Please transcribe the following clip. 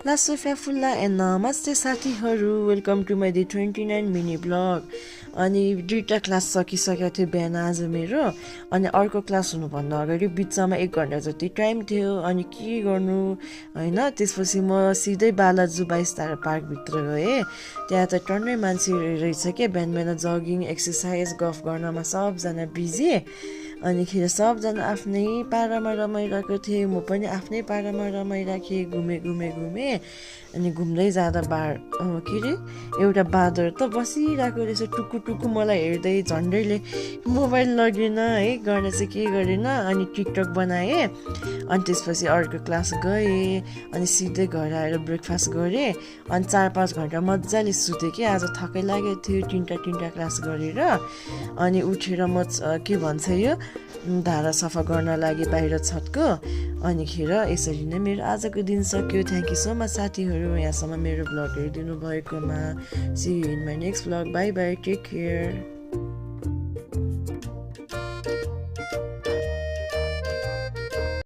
Lasofia and namaste साथीहरु welcome to my day 29 mini vlog अनि दुईटा क्लास सकिसकेको थियो बिहान आज मेरो अनि अर्को क्लास हुनुभन्दा अगाडि बिचमा 1 घण्टा जति टाइम थियो अनि के गर्नु हैन त्यसपछि म सिधै बालाजु 22 तारा पार्क भित्र गए त्यहाँ त टन्नै मान्छे रहेछ के बिहान बिहान जगिङ एक्सरसाइज गफ गर्नमा सबजना बिजी अनि खेरि सबजना आफ्नै पारामा रमाइरहेको थिए म पनि आफ्नै पारामा रमाइराखेँ घुमे अनि घुम्दै जाँदा के रे एउटा बाँदर त बसिरहेको रहेछ टुकु टुकु मलाई हेर्दै झन्डैले मोबाइल लगेन है गर्न चाहिँ के गरेन अनि टिकटक बनाएँ अनि त्यसपछि अर्को क्लास गएँ अनि सिधै घर आएर ब्रेकफास्ट गरेँ अनि 4-5 घण्टा मजाले सुतेँ कि आज थकै लागेको थियो तीनटा क्लास गरेर अनि उठेर म के भन्छ यो धारा सफा गर्न लागि बाहिर छतको अनि खेर यसरी नै मेरो आजको दिन सक्यो थ्यांक यू सो मच साथीहरु यहाँसम्म मेरो ब्लग हेरिदिनु भएकोमा see you in my next vlog bye bye take care